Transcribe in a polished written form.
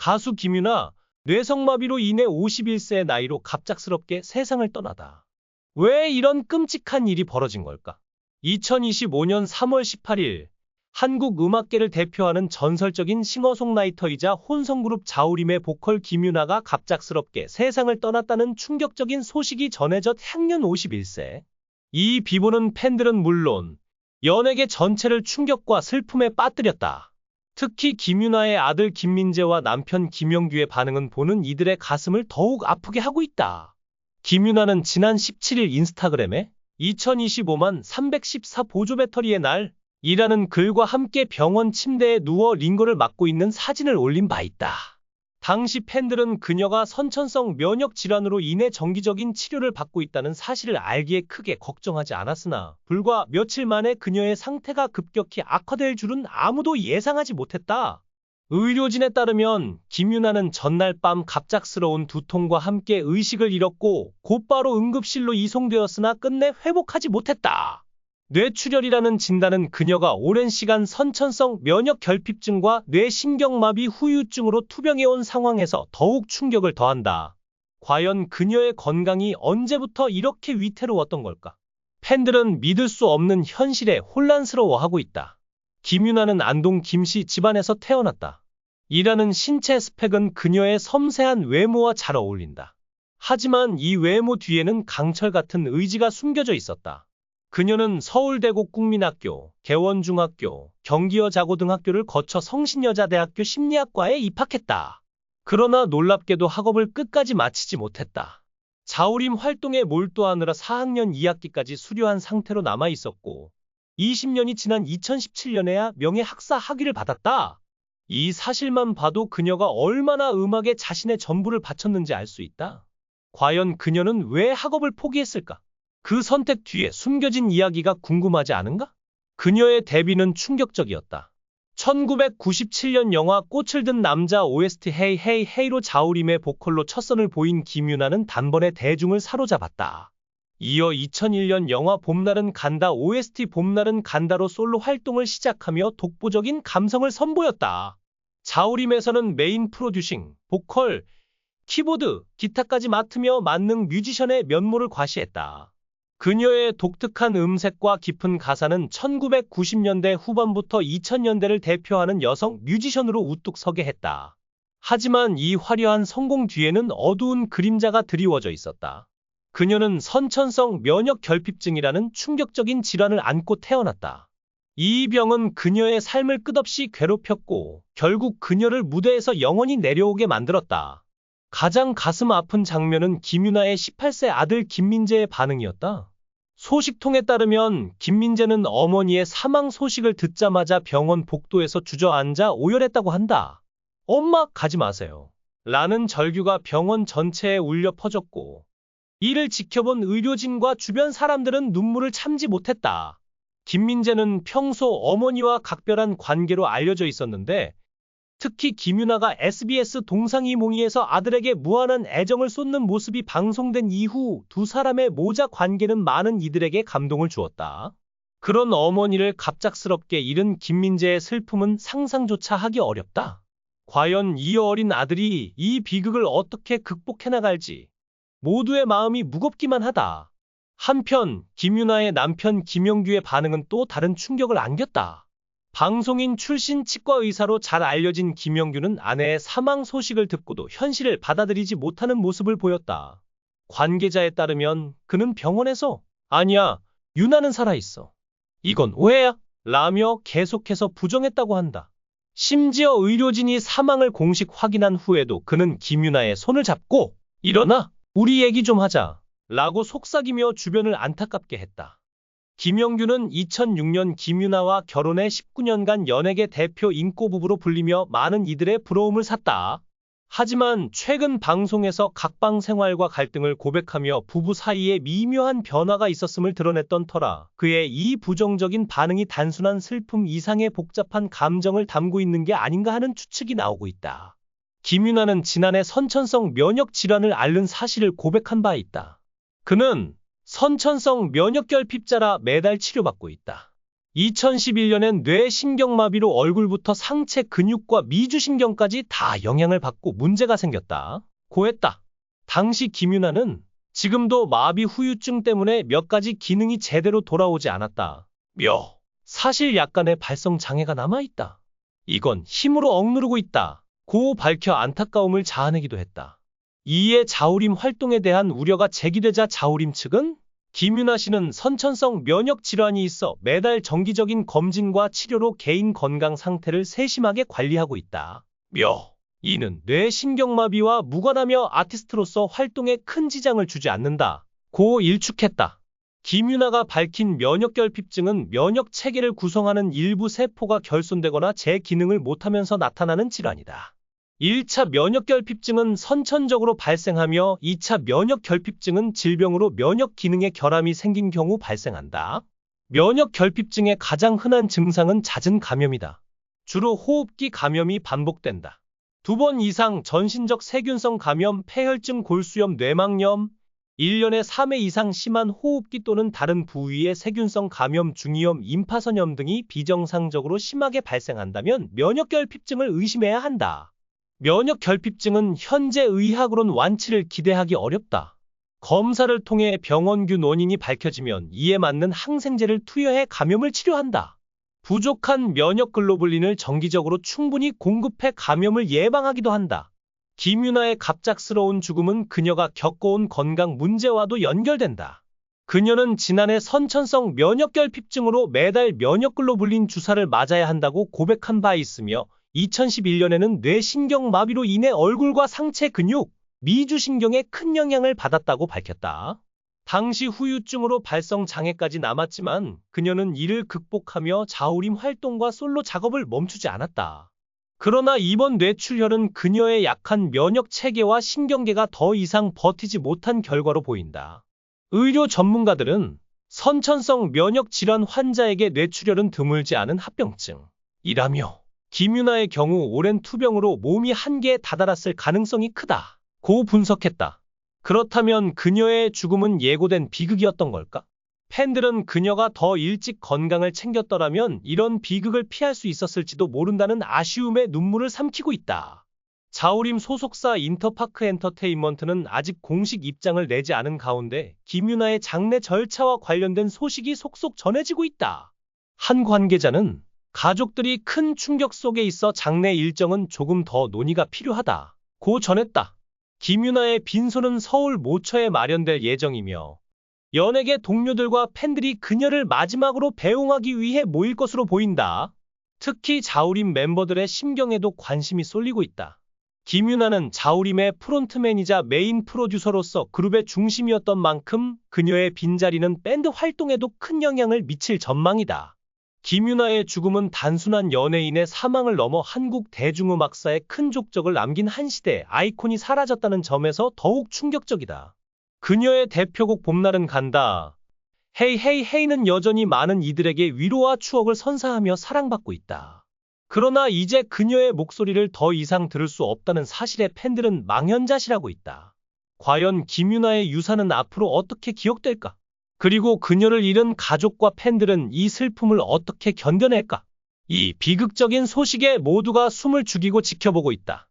가수 김유나, 뇌성마비로 인해 51세의 나이로 갑작스럽게 세상을 떠나다. 왜 이런 끔찍한 일이 벌어진 걸까? 2025년 3월 18일, 한국 음악계를 대표하는 전설적인 싱어송라이터이자 혼성그룹 자우림의 보컬 김유나가 갑작스럽게 세상을 떠났다는 충격적인 소식이 전해졌. 향년 51세. 이 비보는 팬들은 물론 연예계 전체를 충격과 슬픔에 빠뜨렸다. 특히 김유나의 아들 김민재와 남편 김영규의 반응은 보는 이들의 가슴을 더욱 아프게 하고 있다. 김유나는 지난 17일 인스타그램에 2025만 314 보조 배터리의 날 이라는 글과 함께 병원 침대에 누워 링거를 맞고 있는 사진을 올린 바 있다. 당시 팬들은 그녀가 선천성 면역 질환으로 인해 정기적인 치료를 받고 있다는 사실을 알기에 크게 걱정하지 않았으나 불과 며칠 만에 그녀의 상태가 급격히 악화될 줄은 아무도 예상하지 못했다. 의료진에 따르면 김유나는 전날 밤 갑작스러운 두통과 함께 의식을 잃었고 곧바로 응급실로 이송되었으나 끝내 회복하지 못했다. 뇌출혈이라는 진단은 그녀가 오랜 시간 선천성 면역 결핍증과 뇌신경마비 후유증으로 투병해온 상황에서 더욱 충격을 더한다. 과연 그녀의 건강이 언제부터 이렇게 위태로웠던 걸까? 팬들은 믿을 수 없는 현실에 혼란스러워하고 있다. 김유나는 안동 김씨 집안에서 태어났다. 이라는 신체 스펙은 그녀의 섬세한 외모와 잘 어울린다. 하지만 이 외모 뒤에는 강철 같은 의지가 숨겨져 있었다. 그녀는 서울대곡 국민학교, 개원중학교, 경기여자고등학교를 거쳐 성신여자대학교 심리학과에 입학했다. 그러나 놀랍게도 학업을 끝까지 마치지 못했다. 자우림 활동에 몰두하느라 4학년 2학기까지 수료한 상태로 남아 있었고 20년이 지난 2017년에야 명예학사 학위를 받았다. 이 사실만 봐도 그녀가 얼마나 음악에 자신의 전부를 바쳤는지 알 수 있다. 과연 그녀는 왜 학업을 포기했을까? 그 선택 뒤에 숨겨진 이야기가 궁금하지 않은가? 그녀의 데뷔는 충격적이었다. 1997년 영화 꽃을 든 남자 OST 헤이 헤이 헤이로 자우림의 보컬로 첫 선을 보인 김유나는 단번에 대중을 사로잡았다. 이어 2001년 영화 봄날은 간다 OST 봄날은 간다로 솔로 활동을 시작하며 독보적인 감성을 선보였다. 자우림에서는 메인 프로듀싱, 보컬, 키보드, 기타까지 맡으며 만능 뮤지션의 면모를 과시했다. 그녀의 독특한 음색과 깊은 가사는 1990년대 후반부터 2000년대를 대표하는 여성 뮤지션으로 우뚝 서게 했다. 하지만 이 화려한 성공 뒤에는 어두운 그림자가 드리워져 있었다. 그녀는 선천성 면역 결핍증이라는 충격적인 질환을 안고 태어났다. 이 병은 그녀의 삶을 끝없이 괴롭혔고 결국 그녀를 무대에서 영원히 내려오게 만들었다. 가장 가슴 아픈 장면은 김유나의 18세 아들 김민재의 반응이었다. 소식통에 따르면 김민재는 어머니의 사망 소식을 듣자마자 병원 복도에서 주저앉아 오열했다고 한다. 엄마, 가지 마세요. 라는 절규가 병원 전체에 울려 퍼졌고 이를 지켜본 의료진과 주변 사람들은 눈물을 참지 못했다. 김민재는 평소 어머니와 각별한 관계로 알려져 있었는데 특히 김유나가 SBS 동상이몽이에서 아들에게 무한한 애정을 쏟는 모습이 방송된 이후 두 사람의 모자 관계는 많은 이들에게 감동을 주었다. 그런 어머니를 갑작스럽게 잃은 김민재의 슬픔은 상상조차 하기 어렵다. 과연 이 어린 아들이 이 비극을 어떻게 극복해 나갈지 모두의 마음이 무겁기만 하다. 한편 김유나의 남편 김영규의 반응은 또 다른 충격을 안겼다. 방송인 출신 치과 의사로 잘 알려진 김영규는 아내의 사망 소식을 듣고도 현실을 받아들이지 못하는 모습을 보였다. 관계자에 따르면 그는 병원에서 아니야, 유나는 살아있어. 이건 오해야? 라며 계속해서 부정했다고 한다. 심지어 의료진이 사망을 공식 확인한 후에도 그는 김유나의 손을 잡고 일어나, 우리 얘기 좀 하자 라고 속삭이며 주변을 안타깝게 했다. 김영규는 2006년 김유나와 결혼해 19년간 연예계 대표 인꼬부부로 불리며 많은 이들의 부러움을 샀다. 하지만 최근 방송에서 각방 생활과 갈등을 고백하며 부부 사이에 미묘한 변화가 있었음을 드러냈던 터라 그의 이 부정적인 반응이 단순한 슬픔 이상의 복잡한 감정을 담고 있는 게 아닌가 하는 추측이 나오고 있다. 김유나는 지난해 선천성 면역 질환을 앓는 사실을 고백한 바 있다. 그는 선천성 면역결핍자라 매달 치료받고 있다. 2011년엔 뇌신경마비로 얼굴부터 상체 근육과 미주신경까지 다 영향을 받고 문제가 생겼다. 고했다. 당시 김윤아는 지금도 마비 후유증 때문에 몇 가지 기능이 제대로 돌아오지 않았다. 사실 약간의 발성 장애가 남아있다. 이건 힘으로 억누르고 있다. 고 밝혀 안타까움을 자아내기도 했다. 이에 자우림 활동에 대한 우려가 제기되자 자우림 측은 김윤아 씨는 선천성 면역 질환이 있어 매달 정기적인 검진과 치료로 개인 건강 상태를 세심하게 관리하고 있다. 이는 뇌신경마비와 무관하며 아티스트로서 활동에 큰 지장을 주지 않는다. 고 일축했다. 김윤아가 밝힌 면역결핍증은 면역 체계를 구성하는 일부 세포가 결손되거나 제 기능을 못하면서 나타나는 질환이다. 1차 면역결핍증은 선천적으로 발생하며 2차 면역결핍증은 질병으로 면역 기능에 결함이 생긴 경우 발생한다. 면역결핍증의 가장 흔한 증상은 잦은 감염이다. 주로 호흡기 감염이 반복된다. 2번 이상 전신적 세균성 감염, 폐혈증, 골수염, 뇌막염, 1년에 3회 이상 심한 호흡기 또는 다른 부위의 세균성 감염, 중이염, 임파선염 등이 비정상적으로 심하게 발생한다면 면역결핍증을 의심해야 한다. 면역결핍증은 현재 의학으로는 완치를 기대하기 어렵다. 검사를 통해 병원균 원인이 밝혀지면 이에 맞는 항생제를 투여해 감염을 치료한다. 부족한 면역글로불린을 정기적으로 충분히 공급해 감염을 예방하기도 한다. 김윤아의 갑작스러운 죽음은 그녀가 겪어온 건강 문제와도 연결된다. 그녀는 지난해 선천성 면역결핍증으로 매달 면역글로불린 주사를 맞아야 한다고 고백한 바 있으며 2011년에는 뇌신경마비로 인해 얼굴과 상체 근육, 미주신경에 큰 영향을 받았다고 밝혔다. 당시 후유증으로 발성 장애까지 남았지만 그녀는 이를 극복하며 자우림 활동과 솔로 작업을 멈추지 않았다. 그러나 이번 뇌출혈은 그녀의 약한 면역 체계와 신경계가 더 이상 버티지 못한 결과로 보인다. 의료 전문가들은 선천성 면역 질환 환자에게 뇌출혈은 드물지 않은 합병증이라며 김윤아의 경우 오랜 투병으로 몸이 한계에 다다랐을 가능성이 크다. 고 분석했다. 그렇다면 그녀의 죽음은 예고된 비극이었던 걸까? 팬들은 그녀가 더 일찍 건강을 챙겼더라면 이런 비극을 피할 수 있었을지도 모른다는 아쉬움에 눈물을 삼키고 있다. 자우림 소속사 인터파크 엔터테인먼트는 아직 공식 입장을 내지 않은 가운데 김윤아의 장례 절차와 관련된 소식이 속속 전해지고 있다. 한 관계자는 가족들이 큰 충격 속에 있어 장례 일정은 조금 더 논의가 필요하다. 고 전했다. 김윤아의 빈소는 서울 모처에 마련될 예정이며 연예계 동료들과 팬들이 그녀를 마지막으로 배웅하기 위해 모일 것으로 보인다. 특히 자우림 멤버들의 심경에도 관심이 쏠리고 있다. 김윤아는 자우림의 프론트맨이자 메인 프로듀서로서 그룹의 중심이었던 만큼 그녀의 빈자리는 밴드 활동에도 큰 영향을 미칠 전망이다. 김윤아의 죽음은 단순한 연예인의 사망을 넘어 한국 대중음악사에 큰 족적을 남긴 한 시대의 아이콘이 사라졌다는 점에서 더욱 충격적이다. 그녀의 대표곡 봄날은 간다, 헤이 헤이 헤이는 여전히 많은 이들에게 위로와 추억을 선사하며 사랑받고 있다. 그러나 이제 그녀의 목소리를 더 이상 들을 수 없다는 사실에 팬들은 망연자실하고 있다. 과연 김윤아의 유산은 앞으로 어떻게 기억될까? 그리고 그녀를 잃은 가족과 팬들은 이 슬픔을 어떻게 견뎌낼까? 이 비극적인 소식에 모두가 숨을 죽이고 지켜보고 있다.